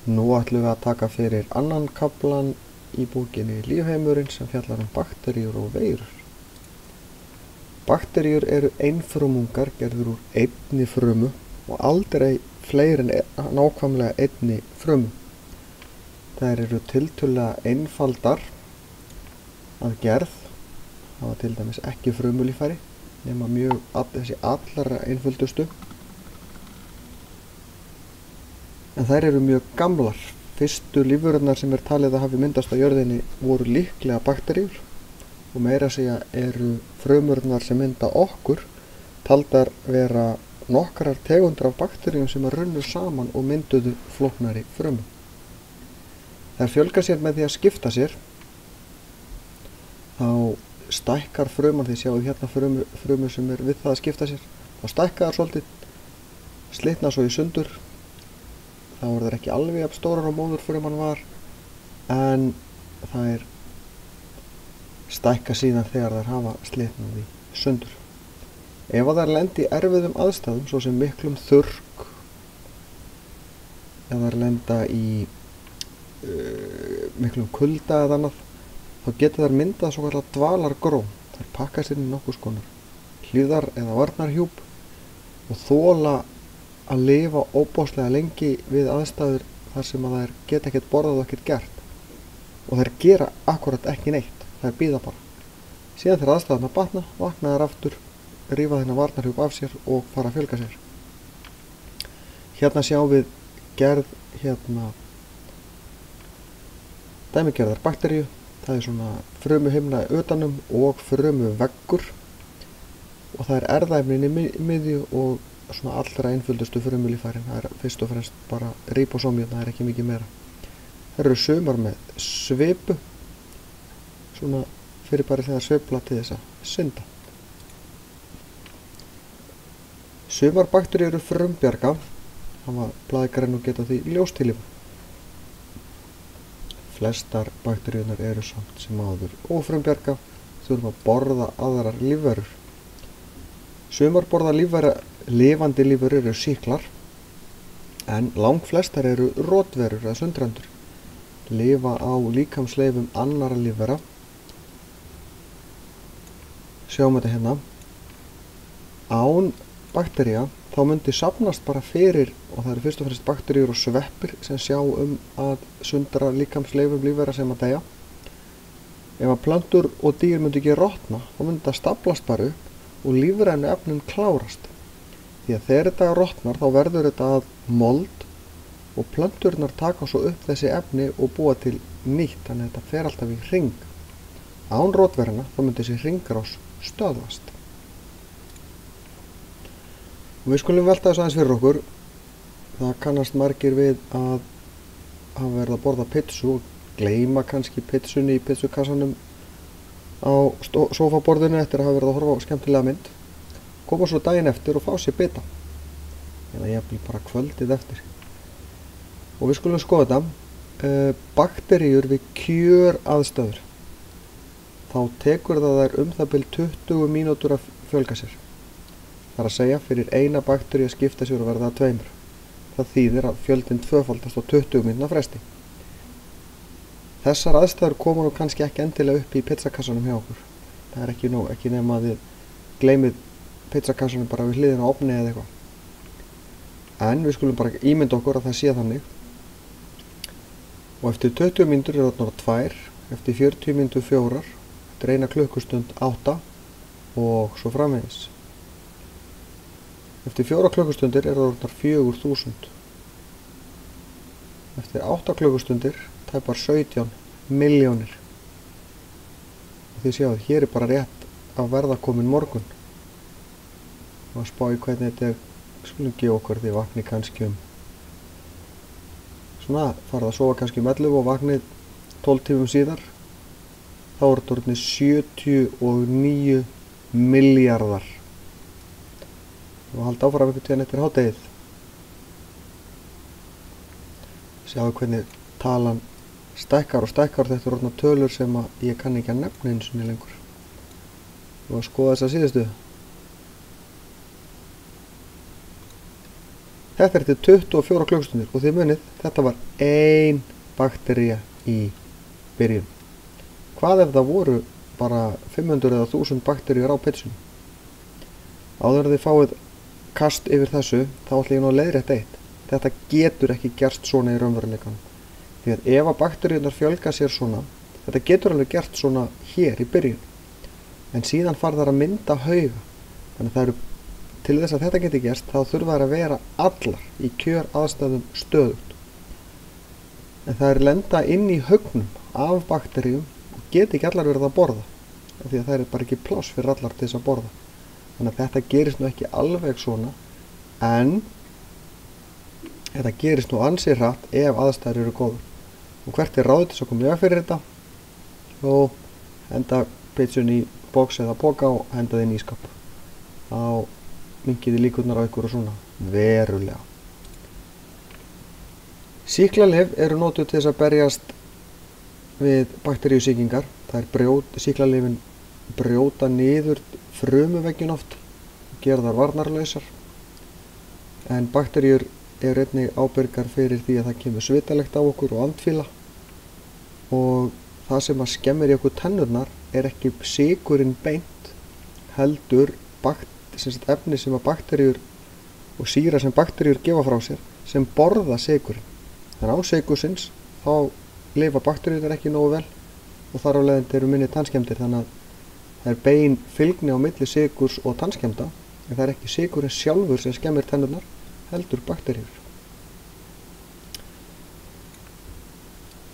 Nú ætlum við að taka fyrir annan kaflan í bókinni Lífheimurinn sem fjallar bakteríur og veirur. Bakteríur eru einfrumungar gerður úr einni frumu og aldrei fleiri en nákvæmlega einni frumu. Þær eru tiltölulega einfaldar að gerð, hafa til dæmis ekki frumulíffæri nema þessi allra einföldustu. En þær eru mjög gamlar. Fyrstu lífverurnar sem talið að hafi myndast á jörðinni voru líklega bakteríur og meira að segja eru frumurnar sem mynda okkur taldar vera nokkrar tegundir af bakteríum sem runnu saman og mynduðu flóknari frumu. Þær fjölga sér með því að skipta sér. Þá stækkar fruman, þið sjáu hérna frumu sem við það að skipta sér. Þá stækka þær svolítið, slitna svo í sundur. Þá eru þær ekki alveg jafn stórar og móðurfruman var, en þær stækka síðan þegar þær hafa slitnað í sundur. Ef þær lenda í erfiðum aðstæðum, svo sem miklum þurrk, ef þær lenda í miklum kulda eða annað, þá geta þær myndað svo kallar dvalargróm. Þær pakka sér inn í nokkurs konar hlífðar eða varnarhjúp og þola að lifa óbóðslega lengi við aðstæður þar sem að þær geta ekkert borðað og ekkert gert. Og þær gera akkurat ekki neitt, þær bíða bara. Síðan þegar aðstæðurnar batna, vakna þær aftur, rífa þennan varnarhjúp af sér og fara að fjölga sér. Hérna sjáum við gerð dæmigerðar bakteríu. Það er svona frumuhimna utanum og frumuveggur og það er erfðaefnin í miðju og svona allra einföldustu frumulíffærin. Það er fyrst og fremst bara ríbósómið, það er ekki mikið meira. Það eru sumar með svipu, svona fyrirbæri þegar sveifla til þess að synda. Sumar bakteríur eru frumbjarga, hafa blaðgræn og geta því ljóstillífa. Flestar bakteríunar eru samt sem áður ófrumbjarga, þurfa að borða aðrar lífverur. Sumar borða lifandi lífverur eru sýklar, en langflestar eru rotverur eða sundrendur, lifa á líkamsleifum annarra lífvera. Sjáum þetta hérna. Án baktería þá myndi safnast bara fyrir, og það eru fyrst og fremst bakteríur og sveppir sem sjá að sundra líkamsleifum lífvera sem að deyja. Ef að plöntur og dýr myndi ekki rotna, þá myndi það staflast bara upp og lífrænu efnin klárast. Því að þegar þetta rotnar þá verður þetta að mold og plönturnar taka svo upp þessi efni og búa til nýtt, þannig að þetta fer alltaf í hring. Án rotverina þá myndi þessi hringrás stöðvast. Og við skulum velta þessu aðeins fyrir okkur. Það kannast margir við að hafa verið að borða pizzu og gleyma kannski pizzunni í pizzukassanum á sófaborðinu eftir að hafa verið að horfa á skemmtilega mynd. Koma svo daginn eftir og fá sér bita. Eða jafnvel bara kvöldið eftir. Og við skulum skoða þetta. Bakteríur við kjöraðstæður. Þá tekur það þær bil 20 mínútur að fjölga sér. Það er að segja fyrir eina bakteríu að skipta sér og verða að tveimur. Það þýðir að fjöldin tvöfaldast á 20 mínútna fresti. Þessar aðstæður koma nú kannski ekki endilega upp í pizzakassanum hjá okkur. Það er ekki nóg, ekki nema að þið gleymið pizzakassanum bara við hliðina á ofni eða eitthvað. En við skulum bara ímynda okkur að það sé þannig. Og eftir 20 mínútur eru þarna 2, eftir 40 mínútur 4, eftir 1 klukkustund 8 og svo framvegis. Eftir 4 klukkustundir eru það 4000. Eftir 8 klukkustundir tæpar 17 milljónir. Og þið sjáðu, hér er bara rétt að verða komin morgun. Og að spá í hvernig þetta skulum gefa okkur því vakni kannski svona, farið að sofa kannski 11 og vaknið 12 tímum síðar. Þá eru þetta orðnir 79 milljarðar. Og halda áfram einhvern tíðan eftir hádegið. Sjáu hvernig talan stækkar og stækkar. Þetta eru orðnar tölur sem ég kann ekki að nefna einu sinni lengur. Og að skoða þessa síðustu. Þetta er til 24 klukkustundir og þið munið, þetta var ein baktería í byrjun. Hvað ef það voru bara 500 eða 1000 bakteríur á pitsunum? Áður en þið fáið kast yfir þessu, þá ætla ég nú að leiðrétta eitt. Þetta getur ekki gerst svona í raunveruleikanum. Því að ef að bakteríurnar fjölga sér svona, þetta getur alveg gert svona hér í byrjun. En síðan fara þær að mynda hauga. Þannig að það eru, til þess að þetta geti gerst, þá þurfa þær að vera allar í kjör aðstæðum stöðugt. En það er lenda inn í haugnum af bakteríum og geti ekki allar verið að borða. Því að það er bara ekki pláss fyrir allar til þess að borða. Þannig að þetta gerist nú ekki alveg svona, en þetta gerist nú ansi hratt ef aðstæður eru góður. Og hvert er ráðið til þess að koma í veg fyrir þetta? Og henda pitsun í box eða poka og henda þið inn í ískap. Þá minnkiði líkurnar á ykkur og svona verulega. Sýklalyf eru notuð til þess að berjast við bakteríusýkingar. Sýklalyfin brjóta niður frumuvegginn oft og gera þær varnarlausar. En bakteríur eru einnig ábyrgar fyrir því að það kemur svitalegt á okkur og andfýla. Og það sem að skemmir í okkur tennurnar er ekki sykurinn beint, heldur efni sem að bakteríur og sýra sem bakteríur gefa frá sér sem borða sykurinn. Þannig án sykursins þá lifa bakteríurnar ekki nógu vel og þar á leiðandi eru minni tannskemmdir, þannig að það er bein fylgni á milli sykurs og tannskemmda, en það er ekki sykurinn sjálfur sem skemmir tennurnar, heldur bakteríur.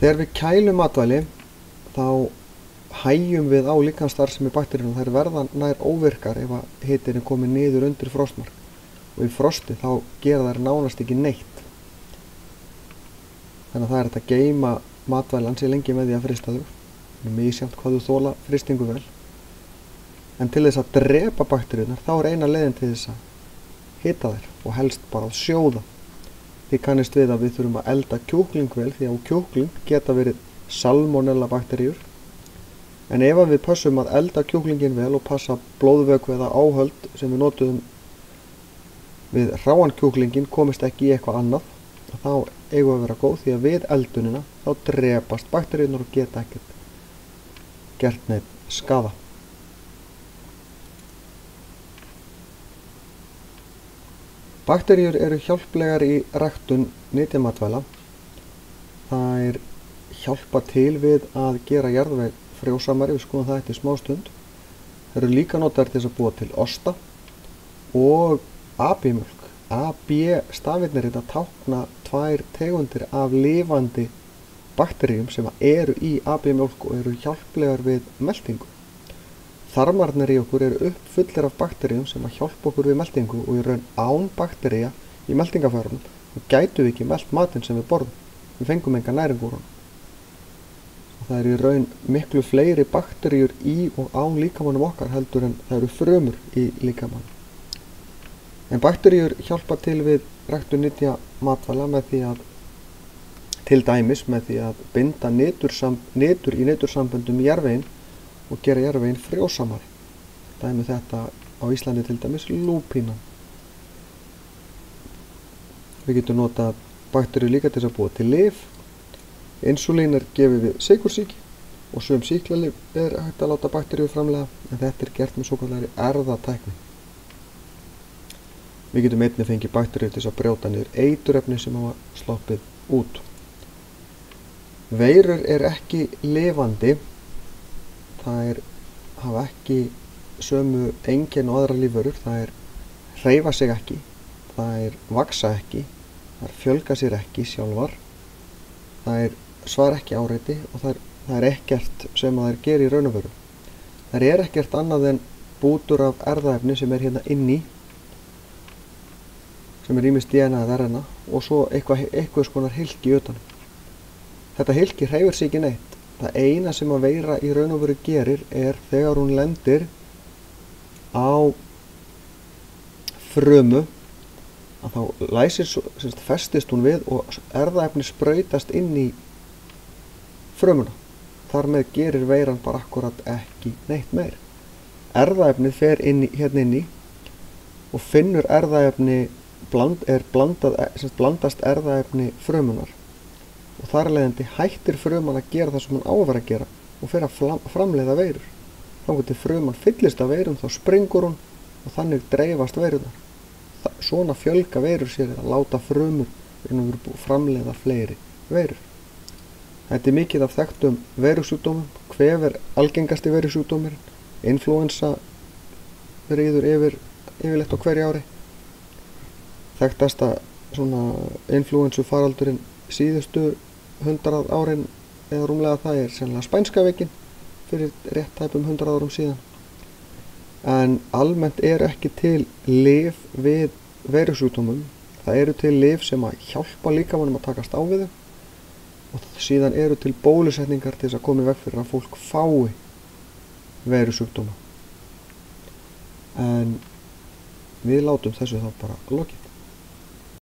Þegar við kælum matvæli, þá hægjum við á líkamsstarfsemi bakteríunum, þær verða nær óvirkar ef að hitinn er komið niður undir frostmark. Og í frosti þá gera þær nánast ekki neitt. Þannig að það er hægt að geyma matvæli ansi lengi með því að frysta þau. Misjafnt hvað þú þola frystingu vel. En til þess að drepa bakteríurnar, þá er eina leiðin til þess að hita þær og helst bara að sjóða. Þið kannist við að við þurfum að elda kjúkling vel, því að á kjúkling geta verið salmonella bakteríur. En ef við passum að elda kjúklingin vel og passa blóðvökvi eða áhöld sem við notuðum við hráan kjúklingin komist ekki í eitthvað annað, þá eigum við að vera góð, því að við eldunina þá drepast bakteríurnar og geta ekkert gert neitt skaða. Bakteríur eru hjálplegar í ræktun nytjamatvæla. Þær hjálpa til við að gera jarðveg frjósamari, við skoðum það eftir smástund. Þær eru líka notaðar til þess að búa til osta og AB-mjólk. AB-stafirnir þetta tákna 2 tegundir af lifandi bakteríum sem eru í AB-mjólk og eru hjálplegar við meltingu. Þarmarnir í okkur eru uppfullir af bakteríum sem að hjálpa okkur við meltingu og í raun án baktería í meltingafærunum og gætu við ekki melt matinn sem við borðum. Við fengum enga næringu úr honum. Það eru í raun miklu fleiri bakteríur í og án líkamannum okkar heldur en það eru frumur í líkamannum. En bakteríur hjálpa til við ræktun nytjamatvæla með því að, til dæmis með því að binda nitur í nitursamböndum í jarðveginn og gera jarðveginn frjósamari. Dæmi þetta á Íslandi til dæmis lúpínan. Við getum notað bakteríur líka til þess að búa til lyf. Insúlín er gefið við sykursýki og sum sýklalyf er hægt að láta bakteríur framleiða, en þetta er gert með svokallari erfðatækni. Við getum einnig fengið bakteríur til þess að brjóta niður eiturefni sem hafa sloppið út. Veirur er ekki lifandi. Það hafa ekki sömu einkenni og aðrar lífverur, það hreyfa sig ekki, það vaxa ekki, það fjölga sér ekki sjálfar, það svar ekki áreiti og það ekkert sem það gera í raun og veru. Það ekkert annað en bútur af erfðaefni sem hérna inni, sem ýmist DNA eða RNA og svo eitthvað skonar hylki utanum. Þetta hylki hreyfir sig ekki neitt. Það eina sem að veira í raun og veru gerir er þegar hún lendir á frumu að þá festist hún við og erfðaefni sprautast inn í frumuna. Þar með gerir veiran bara akkurat ekki neitt meir. Erfðaefnið fer hérna inni og finnur erfðaefni blandast erfðaefni frumunar og þar af leiðandi hættir fruman að gera það sem hún á að vera að gera og fer að framleiða veirur. Þangað til fruman fyllist af veirum þá springur hún og þannig dreifast veirurnar. Svona fjölga veirur sér að láta frumur framleiða fleiri veirur. Þetta er mikið af þekktum veirusjúkdómum. Kvef er algengasti veirusjúkdómurinn. Inflúensa ríður yfirleitt á hverju ári. Þekktasta svona inflúensu faraldurinn síðustu 100 árin eða rúmlega það er sennilega spænska veikin fyrir rétt tæpum 100 árum síðan. En almennt ekki til lyf við veirusjúkdómum. Það eru til lyf sem að hjálpa líkamanum að takast á við þau og síðan eru til bólusetningar til þess að koma í veg fyrir að fólk fái veirusjúkdóma. En við látum þessu þá bara lokið.